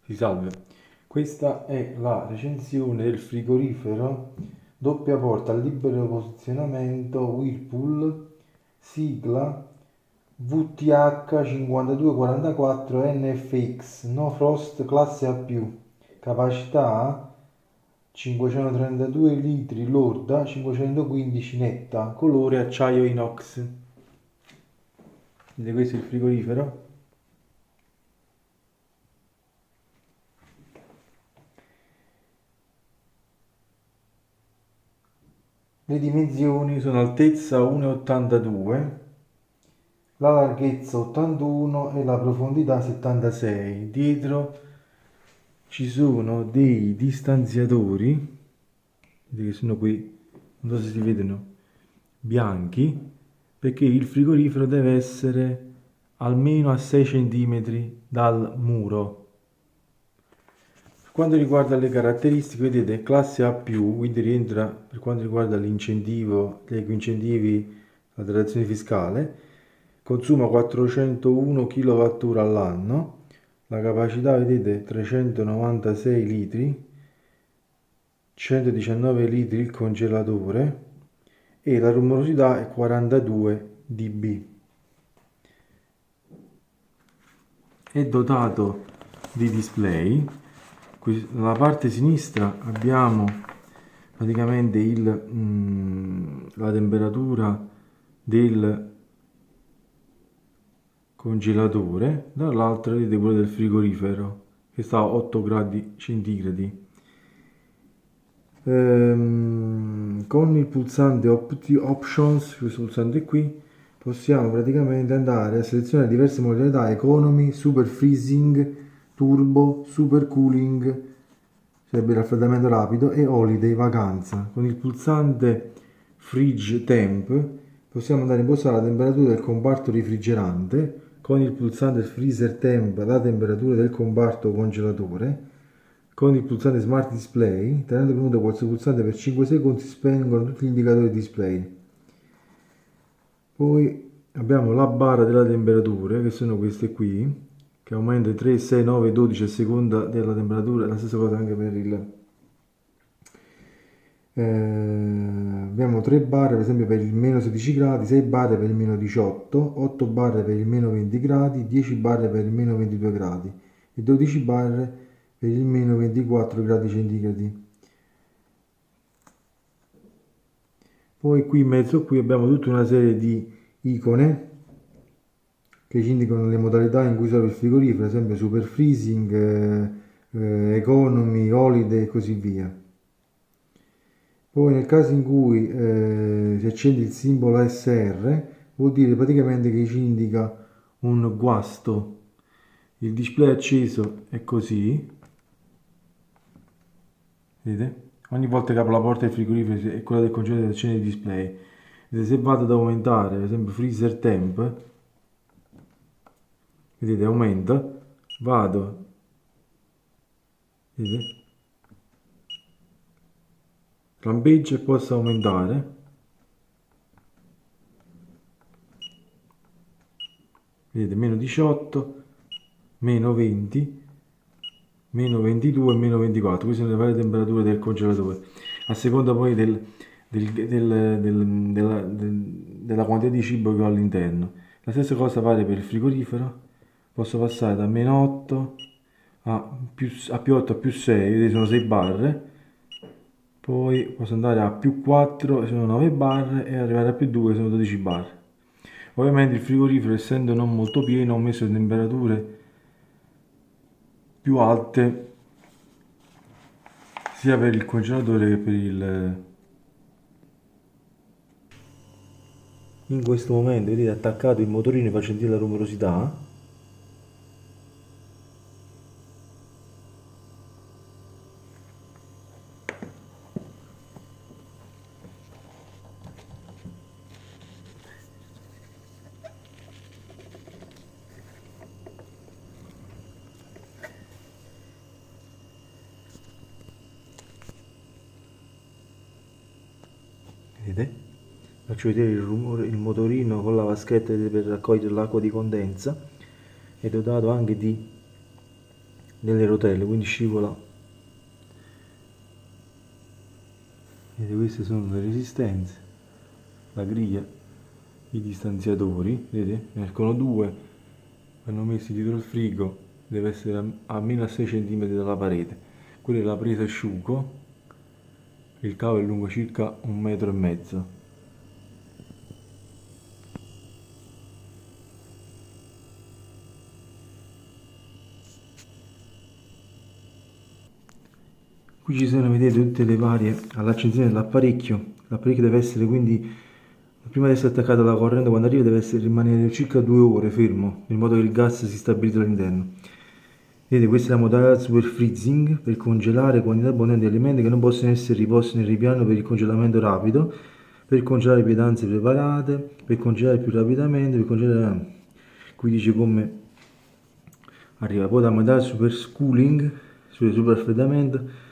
Si salve, questa è la recensione del frigorifero doppia porta a libero posizionamento Whirlpool, sigla VTH 5244 NFX, No Frost classe A+, capacità 532 litri lorda, 515 netta, colore acciaio inox. Vedete, questo è il frigorifero. Le dimensioni sono altezza 1,82, la larghezza 81 e la profondità 76. Dietro ci sono dei distanziatori, vedete che sono qui, non so se si vedono, bianchi, perché il frigorifero deve essere almeno a 6 cm dal muro. Per quanto riguarda le caratteristiche, vedete, classe A+, quindi rientra per quanto riguarda l'incentivo, gli ecoincentivi, la detrazione fiscale, consuma 401 kWh all'anno, la capacità, vedete, 396 litri, 119 litri il congelatore e la rumorosità è 42 dB. È dotato di display. Qui nella parte sinistra abbiamo praticamente la temperatura del congelatore, dall'altra vedete quello del frigorifero che sta a 8 gradi centigradi. Con il pulsante Options, questo pulsante qui, possiamo praticamente andare a selezionare diverse modalità: Economy, Super Freezing, Turbo, Super Cooling, sarebbe il raffreddamento rapido, e Holiday, vacanza. Con il pulsante Fridge Temp possiamo andare a impostare la temperatura del comparto refrigerante, con il pulsante Freezer Temp la temperatura del comparto congelatore. Con il pulsante Smart Display, tenendo premuto questo pulsante per 5 secondi, si spengono tutti gli indicatori display. Poi abbiamo la barra della temperatura, che sono queste qui, che aumenta 3, 6, 9, 12 a seconda della temperatura. La stessa cosa anche per il... abbiamo 3 barre per esempio per il meno 16 gradi, 6 barre per il meno 18, 8 barre per il meno 20 gradi, 10 barre per il meno 22 gradi e 12 barre per il meno 24 gradi centigradi. Poi qui in mezzo qui abbiamo tutta una serie di icone che ci indicano le modalità in cui serve il frigorifero, ad esempio Super Freezing, Economy, Holiday e così via. Poi nel caso in cui si accende il simbolo SR, vuol dire praticamente che ci indica un guasto. Il display acceso è così, vedete? Ogni volta che apro la porta del frigorifero e quella del congelatore accende il display. Vedete, se vado ad aumentare, ad esempio freezer temp, vedete, aumenta, vado, vedete, lampeggia e posso aumentare, vedete, meno 18, meno 20, meno 22 e meno 24. Queste sono le varie temperature del congelatore a seconda poi della quantità di cibo che ho all'interno. La stessa cosa vale per il frigorifero. Posso passare da meno 8 a più 8 a più 6, vedete, sono 6 barre. Poi posso andare a più 4, sono 9 barre, e arrivare a più 2, sono 12 barre. Ovviamente il frigorifero, essendo non molto pieno, ho messo le temperature più alte sia per il congelatore che per il... In questo momento vedete attaccato il motorino e fa sentire la rumorosità. Vedete? Faccio vedere il rumore, il motorino con la vaschetta per raccogliere l'acqua di condensa. È dotato anche di delle rotelle, quindi scivola. Vedete, queste sono le resistenze, la griglia, i distanziatori, vedete, ne escono due, vanno messi dietro il frigo, deve essere almeno a 6 cm dalla parete. Quella è la presa asciugo, il cavo è lungo circa 1,5 metri. Qui ci sono, vedete, tutte le varie all'accensione dell'apparecchio. L'apparecchio deve essere quindi, prima di essere attaccato alla corrente, quando arriva deve rimanere circa 2 ore fermo, in modo che il gas si stabilizzi all'interno. Vedete, questa è la modalità super freezing per congelare quantità abbondanti di alimenti che non possono essere riposti nel ripiano per il congelamento rapido, per congelare pietanze preparate, per congelare più rapidamente, per congelare. Qui dice come arriva. Poi la modalità super cooling, super raffreddamento,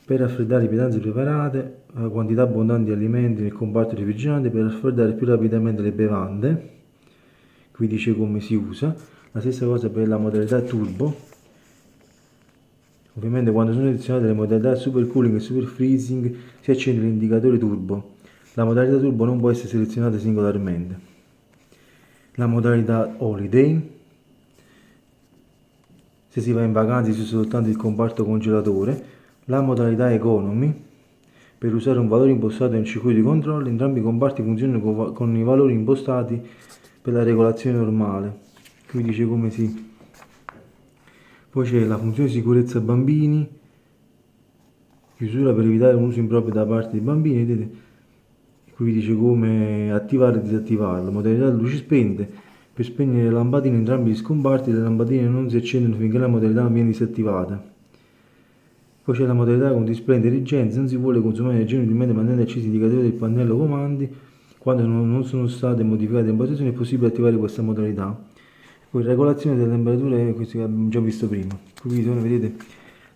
per raffreddare pietanze preparate, quantità abbondanti di alimenti nel comparto refrigerante, per raffreddare più rapidamente le bevande. Qui dice come si usa. La stessa cosa per la modalità turbo. Ovviamente quando sono selezionate le modalità super cooling e super freezing si accende l'indicatore turbo. La modalità turbo non può essere selezionata singolarmente. La modalità holiday. Se si va in vacanza si usa soltanto il comparto congelatore. La modalità economy, per usare un valore impostato nel circuito di controllo, entrambi i comparti funzionano con i valori impostati per la regolazione normale. Qui dice come si. Poi c'è la funzione di sicurezza bambini, chiusura per evitare un uso improprio da parte dei bambini, vedete? Qui dice come attivare e disattivare. La modalità luci spente, per spegnere le lampadine in entrambi gli scomparti, le lampadine non si accendono finché la modalità non viene disattivata. Poi c'è la modalità con display intelligente, non si vuole consumare energia inutilmente mantenendo accesi i indicatori del pannello comandi. Quando non sono state modificate le posizioni è possibile attivare questa modalità. Poi regolazione delle temperature, questo che abbiamo già visto prima. Qui sono, vedete,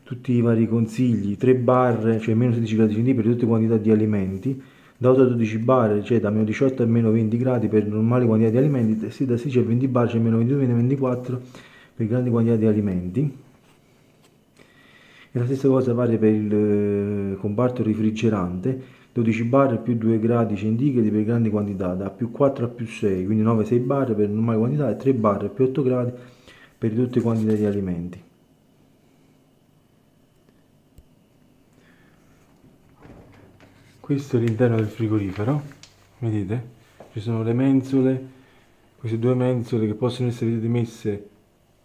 tutti i vari consigli, 3 barre, cioè meno 16 gradi centigradi per tutte quantità di alimenti, da 8 a 12 barre, cioè da meno 18 a meno 20 gradi per normali quantità di alimenti, da 16 a 20 barre, cioè meno 22 a meno 24 per grandi quantità di alimenti. E la stessa cosa vale per il comparto refrigerante, 12 bar più 2 gradi centigradi per grandi quantità, da più 4 a più 6, quindi 9-6 bar per normali quantità e 3 bar più 8 gradi per tutte quantità di alimenti. Questo è l'interno del frigorifero, vedete? Ci sono le mensole, queste due mensole che possono essere messe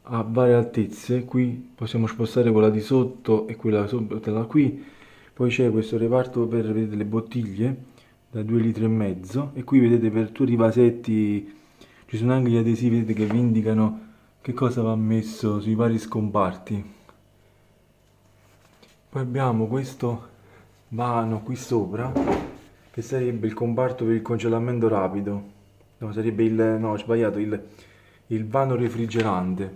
a varie altezze. Qui possiamo spostare quella di sotto e quella sopra da qui. Poi c'è questo reparto per, vedete, le bottiglie da 2,5 litri e qui vedete per tutti i vasetti ci sono anche gli adesivi, vedete, che vi indicano che cosa va messo sui vari scomparti. Poi abbiamo questo vano qui sopra che sarebbe il comparto per il congelamento rapido, no, sarebbe no, ho sbagliato, il vano refrigerante,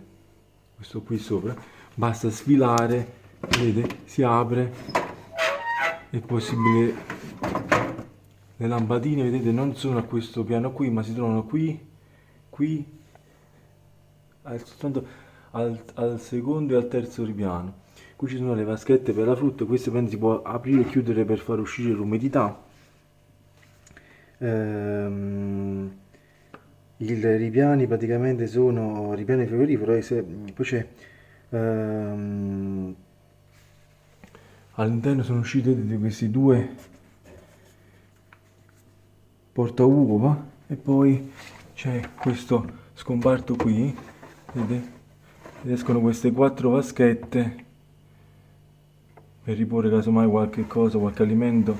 questo qui sopra. Basta sfilare, vedete, si apre, è possibile. Le lampadine, vedete, non sono a questo piano qui, ma si trovano qui, soltanto al secondo e al terzo ripiano. Qui ci sono le vaschette per la frutta, queste penso si può aprire e chiudere per far uscire l'umidità. I ripiani praticamente sono ripiani frigorifero, poi c'è all'interno sono usciti di questi due porta uova e poi c'è questo scomparto qui, vedete? Ed escono queste 4 vaschette per riporre casomai qualche cosa, qualche alimento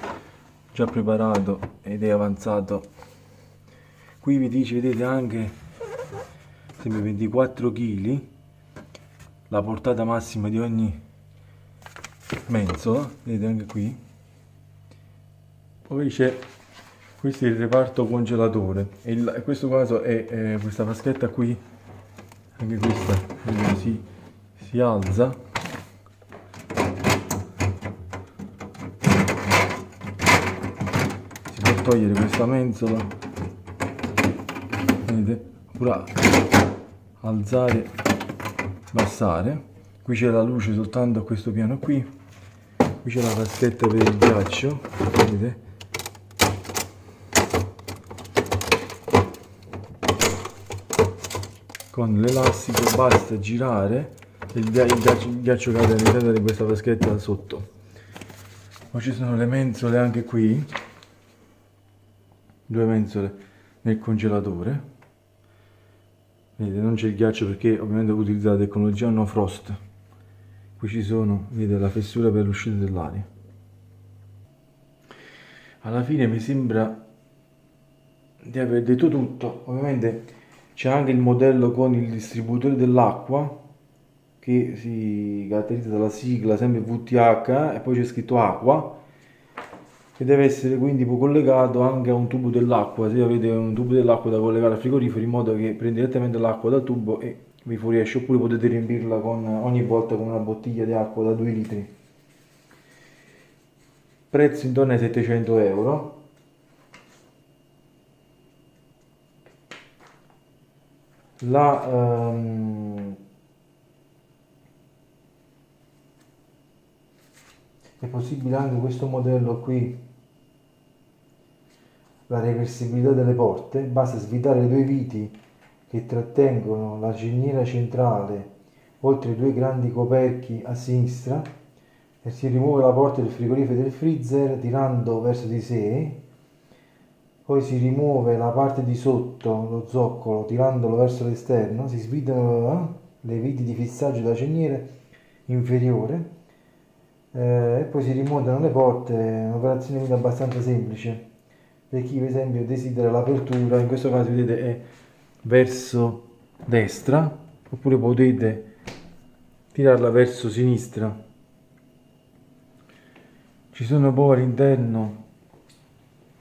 già preparato ed è avanzato. Qui vi dice, vedete, anche sempre 24 kg la portata massima di ogni mensola, vedete anche qui. Poi c'è, questo è il reparto congelatore e in questo caso è questa vaschetta qui, anche questa, vedete, si alza. Si può togliere questa mensola, vedete, oppure alzare, abbassare. Qui c'è la luce soltanto a questo piano qui. Qui c'è la vaschetta per il ghiaccio, vedete? Con l'elastico basta girare e il ghiaccio cade all'interno di questa vaschetta sotto. Poi ci sono le mensole anche qui, 2 mensole nel congelatore. Vedete, non c'è il ghiaccio perché ovviamente ho utilizzato la tecnologia no frost. Qui ci sono, vedete, la fessura per l'uscita dell'aria. Alla fine mi sembra di aver detto tutto. Ovviamente c'è anche il modello con il distributore dell'acqua che si caratterizza dalla sigla sempre VTH e poi c'è scritto acqua, che deve essere quindi poi collegato anche a un tubo dell'acqua. Se avete un tubo dell'acqua da collegare al frigorifero, in modo che prende direttamente l'acqua dal tubo e vi fuoriesce, oppure potete riempirla ogni volta con una bottiglia di acqua da 2 litri. Prezzo intorno ai 700 euro. È possibile anche questo modello qui, la reversibilità delle porte. Basta svitare le 2 viti che trattengono la cerniera centrale oltre i 2 grandi coperchi a sinistra e si rimuove la porta del frigorifero e del freezer tirando verso di sé. Poi si rimuove la parte di sotto, lo zoccolo, tirandolo verso l'esterno. Si svitano le viti di fissaggio della cerniera inferiore e poi si rimontano le porte. È un'operazione quindi abbastanza semplice per chi per esempio desidera l'apertura. In questo caso vedete è verso destra, oppure potete tirarla verso sinistra. Ci sono poi all'interno,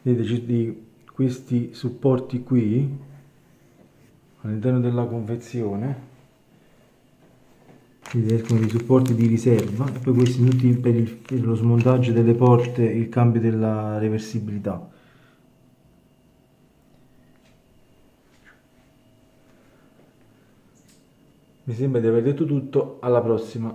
vedete, di questi supporti qui all'interno della confezione, escono dei supporti di riserva e poi questi tutti per lo smontaggio delle porte e il cambio della reversibilità. Mi sembra di aver detto tutto, alla prossima.